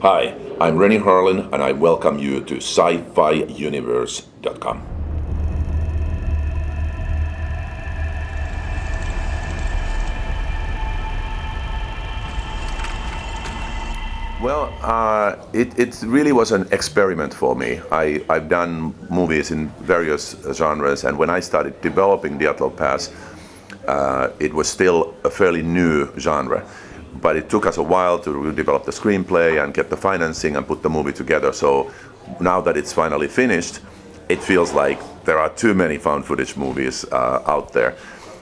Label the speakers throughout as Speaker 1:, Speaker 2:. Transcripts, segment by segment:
Speaker 1: Hi, I'm Renny Harlin, and I welcome you to scifi-universe.com. Well, it really was an experiment for me. I've done movies in various genres, and when I started developing Dyatlov Pass, it was still a fairly new genre. But it took us a while to develop the screenplay and get the financing and put the movie together. So now that it's finally finished, it feels like there are too many found footage movies out there.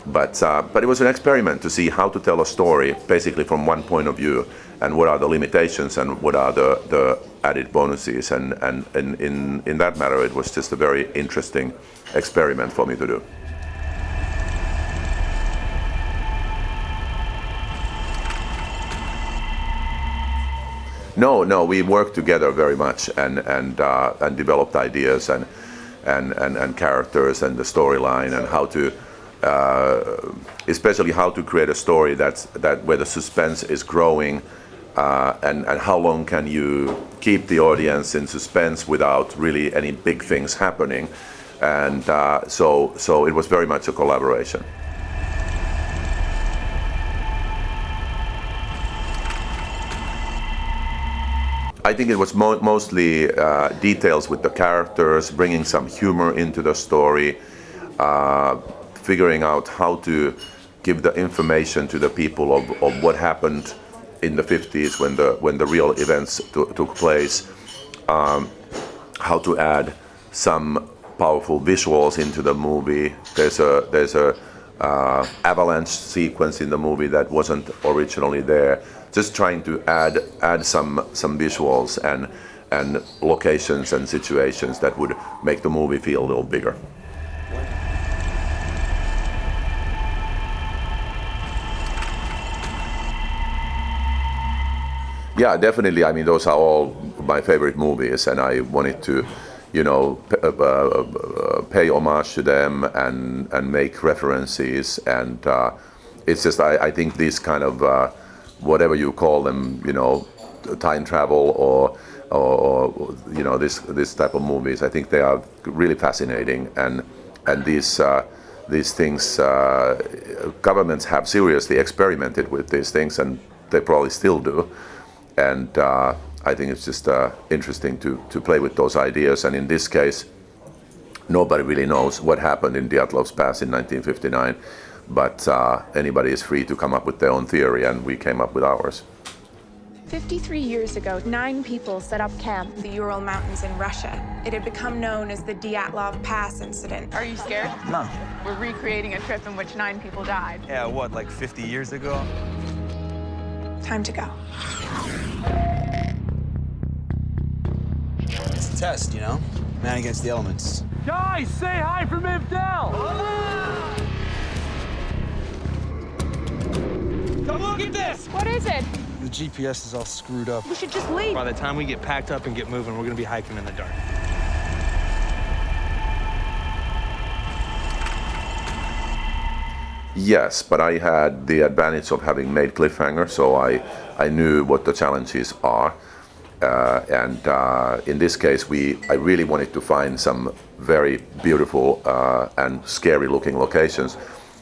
Speaker 1: But it was an experiment to see how to tell a story basically from one point of view, and what are the limitations and what are the added bonuses. And in that matter, it was just a very interesting experiment for me to do. No, we worked together very much and developed ideas and characters and the storyline and how to, especially how to create a story that where the suspense is growing, and how long can you keep the audience in suspense without really any big things happening, and so it was very much a collaboration. I think it was mostly details with the characters, bringing some humor into the story, figuring out how to give the information to the people of what happened in the 50s when the real events took place, how to add some powerful visuals into the movie. There's a avalanche sequence in the movie that wasn't originally there. Just trying to add some visuals and locations and situations that would make the movie feel a little bigger. Yeah, definitely. I mean, those are all my favorite movies, and I wanted to, pay homage to them and make references. And it's just I think these kind of whatever you call them, time travel or this type of movies, I think they are really fascinating. And these things, governments have seriously experimented with these things, and they probably still do. And I think it's just interesting to play with those ideas. And in this case, nobody really knows what happened in Dyatlov Pass in 1959. But anybody is free to come up with their own theory, and we came up with ours.
Speaker 2: 53 years ago, 9 people set up camp in the Ural Mountains in Russia. It had become known as the Dyatlov Pass incident.
Speaker 3: Are you scared?
Speaker 4: No.
Speaker 3: We're recreating a trip in which 9 people died.
Speaker 4: Yeah, what, like 50 years ago?
Speaker 2: Time to go.
Speaker 4: It's a test, Man against the elements.
Speaker 5: Guys, say hi from Ivdel! Come look at this!
Speaker 3: What is it?
Speaker 4: The GPS is all screwed up.
Speaker 3: We should just leave.
Speaker 5: By the time we get packed up and get moving, we're gonna be hiking in the dark.
Speaker 1: Yes, but I had the advantage of having made Cliffhanger, so I knew what the challenges are. And in this case, I really wanted to find some very beautiful and scary-looking locations.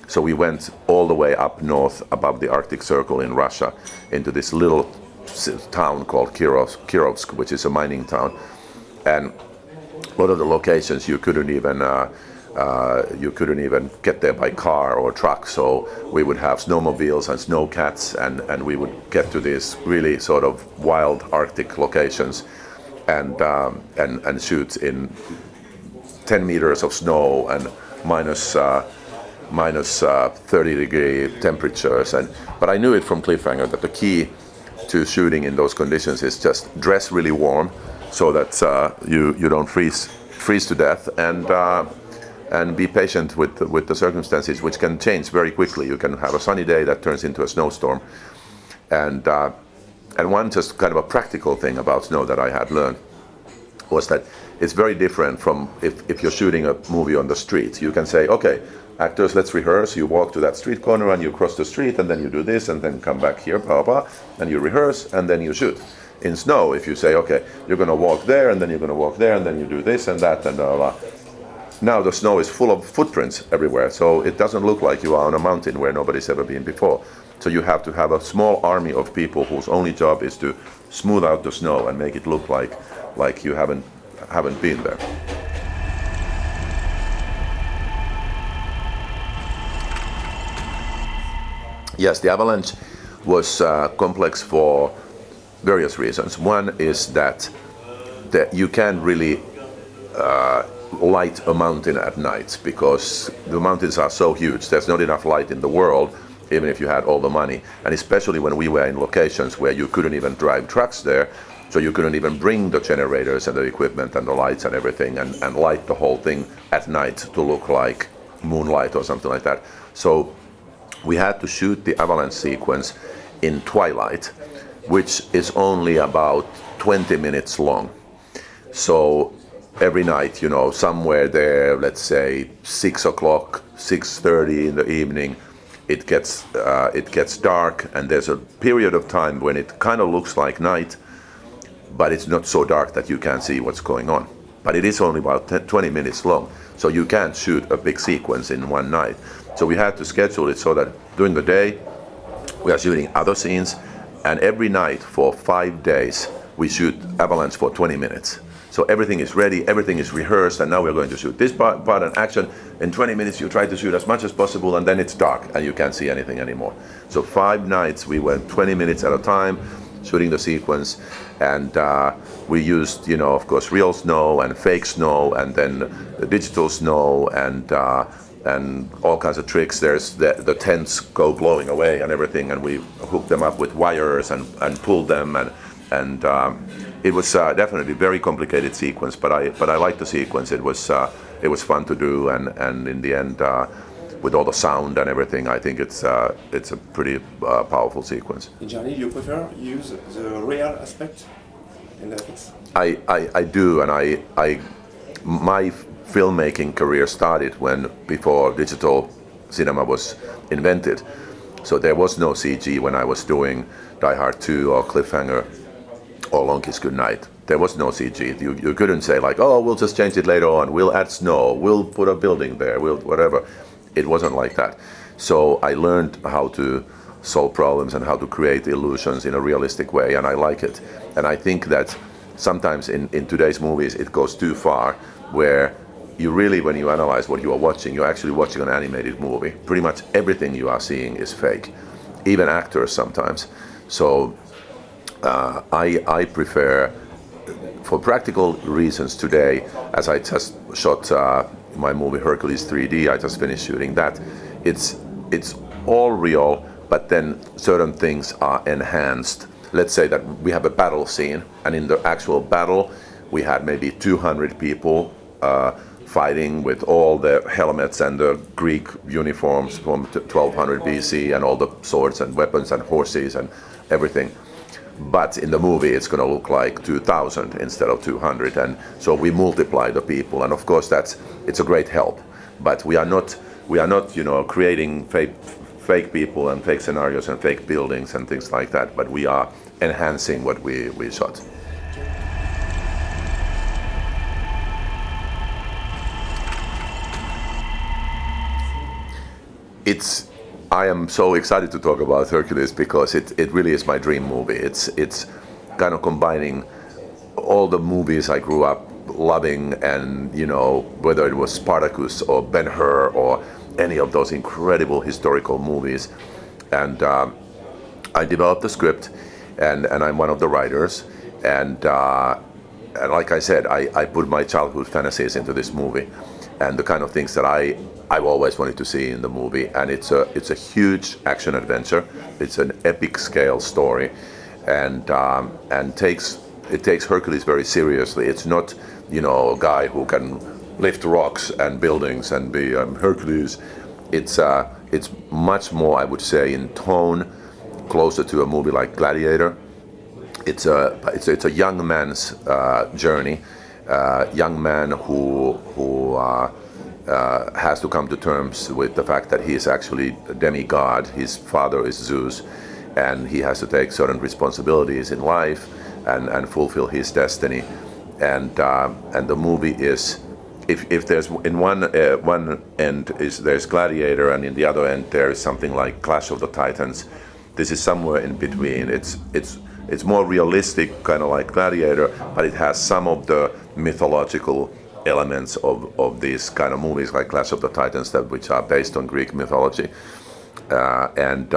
Speaker 1: So we went all the way up north above the Arctic Circle in Russia into this little town called Kirovsk, which is a mining town. And a lot of the locations you couldn't even get there by car or truck. So we would have snowmobiles and snowcats, and we would get to these really sort of wild Arctic locations and shoot in 10 meters of snow and minus 30-degree temperatures. But I knew it from Cliffhanger that the key to shooting in those conditions is just dress really warm, so that you don't freeze to death, and be patient with the circumstances, which can change very quickly. You can have a sunny day that turns into a snowstorm, and one just kind of a practical thing about snow that I had learned was that it's very different from if you're shooting a movie on the street. You can say, okay, actors, let's rehearse. You walk to that street corner and you cross the street, and then you do this, and then come back here, blah, blah, and you rehearse, and then you shoot. in snow, if you say, okay, you're going to walk there, and then you're going to walk there, and then you do this and that, and blah, blah. Now the snow is full of footprints everywhere, so it doesn't look like you are on a mountain where nobody's ever been before. So you have to have a small army of people whose only job is to smooth out the snow and make it look like you haven't been there. Yes, the avalanche was complex for various reasons. One is that you can't really light a mountain at night because the mountains are so huge. There's not enough light in the world, even if you had all the money. And especially when we were in locations where you couldn't even drive trucks there, so you couldn't even bring the generators and the equipment and the lights and everything and light the whole thing at night to look like moonlight or something like that. So we had to shoot the avalanche sequence in twilight, which is only about 20 minutes long. So every night, somewhere there, let's say 6 o'clock, 6:30 in the evening, it gets dark, and there's a period of time when it kind of looks like night, but it's not so dark that you can't see what's going on. But it is only about 20 minutes long, so you can't shoot a big sequence in one night. So we had to schedule it so that during the day we are shooting other scenes, and every night for 5 days we shoot avalanche for 20 minutes. So everything is ready, everything is rehearsed, and now we're going to shoot this part and action. In 20 minutes you try to shoot as much as possible, and then it's dark and you can't see anything anymore. So 5 nights we went 20 minutes at a time shooting the sequence, and we used, of course, real snow and fake snow, and then digital snow, and all kinds of tricks. There's the tents go blowing away and everything, and we hooked them up with wires and pulled them, and it was definitely a very complicated sequence, but I liked the sequence. It was fun to do, and in the end, with all the sound and everything, I think it's a pretty powerful sequence.
Speaker 6: Johnny, you prefer use the real aspect in ethics?
Speaker 1: I do, and my filmmaking career started before digital cinema was invented. So there was no CG when I was doing Die Hard 2 or Cliffhanger or Long Kiss Goodnight. There was no CG. You couldn't say like, oh, we'll just change it later on. We'll add snow. We'll put a building there. We'll whatever. It wasn't like that. So I learned how to solve problems and how to create illusions in a realistic way, and I like it. And I think that sometimes in today's movies it goes too far, where you really, when you analyze what you are watching, you're actually watching an animated movie. Pretty much everything you are seeing is fake, even actors sometimes. So I prefer, for practical reasons today, as I just shot my movie Hercules 3D, I just finished shooting that. It's all real, but then certain things are enhanced. Let's say that we have a battle scene, and in the actual battle we had maybe 200 people fighting with all the helmets and the Greek uniforms from 1200 BC and all the swords and weapons and horses and everything. But in the movie it's going to look like 2,000 instead of 200, and so we multiply the people, and of course it's a great help. But we are not creating fake people and fake scenarios and fake buildings and things like that, but we are enhancing what we shot. I am so excited to talk about Hercules because it really is my dream movie. It's kind of combining all the movies I grew up loving, and whether it was Spartacus or Ben-Hur or any of those incredible historical movies. And I developed the script, and I'm one of the writers. And like I said, I put my childhood fantasies into this movie, and the kind of things that I've always wanted to see in the movie. And it's a huge action adventure. It's an epic scale story, and it takes Hercules very seriously. It's not a guy who can lift rocks and buildings and be Hercules. It's much more, I would say, in tone, closer to a movie like Gladiator. It's a young man's journey, young man who has to come to terms with the fact that he is actually a demigod. His father is Zeus, and he has to take certain responsibilities in life, and fulfill his destiny. And the movie is, if there's in one end is there's Gladiator, and in the other end there is something like Clash of the Titans. This is somewhere in between. It's more realistic, kind of like Gladiator, but it has some of the mythological elements of these kind of movies like Clash of the Titans, which are based on Greek mythology. And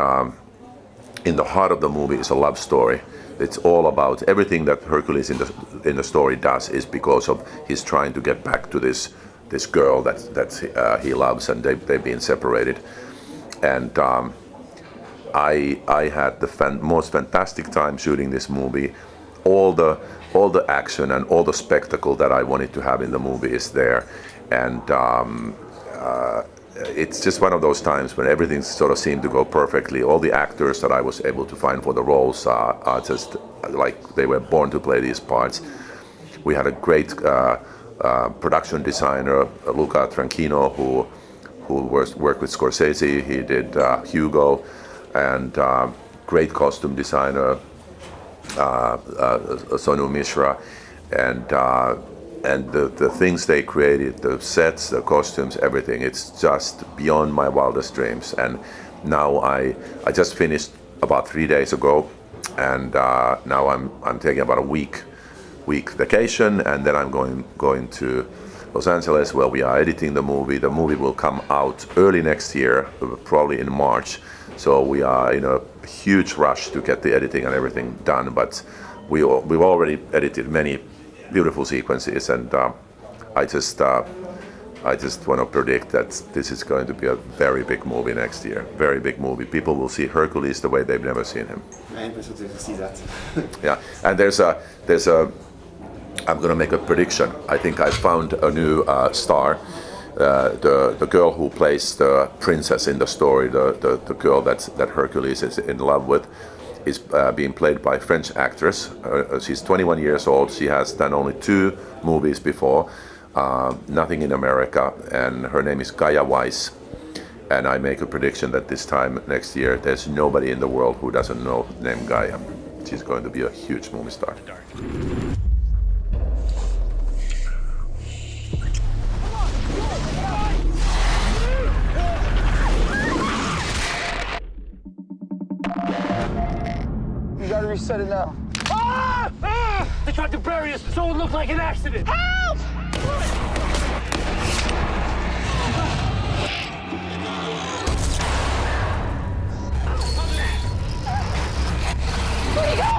Speaker 1: in the heart of the movie is a love story. It's all about everything that Hercules in the story does is because of his trying to get back to this girl that he loves, and they've been separated. And I had the most fantastic time shooting this movie. All the action and all the spectacle that I wanted to have in the movie is there, and it's just one of those times when everything sort of seemed to go perfectly. All the actors that I was able to find for the roles are just like they were born to play these parts. We had a great production designer, Luca Tranchino, who worked with Scorsese. He did Hugo, and great costume designer, Sonu Mishra, and the things they created, the sets, the costumes, everything, it's just beyond my wildest dreams. And now I just finished about 3 days ago, and now I'm taking about a week vacation, and then I'm going to Los Angeles, where we are editing the movie. The movie will come out early next year, probably in March. So we are in a huge rush to get the editing and everything done, but we've already edited many beautiful sequences, and I just want to predict that this is going to be a very big movie next year. Very big movie. People will see Hercules the way they've never seen him.
Speaker 6: I'm interested to see that.
Speaker 1: Yeah, and there's a. I'm going to make a prediction. I think I found a new star. The girl who plays the princess in the story, the girl that Hercules is in love with, is being played by a French actress. She's 21 years old. She has done only 2 movies before, nothing in America, and her name is Gaia Weiss. And I make a prediction that this time next year, there's nobody in the world who doesn't know the name Gaia. She's going to be a huge movie star.
Speaker 7: You gotta reset it now.
Speaker 5: Ah! Ah! They tried to bury us so it looked like an accident.
Speaker 3: Help!
Speaker 2: Where'd he go?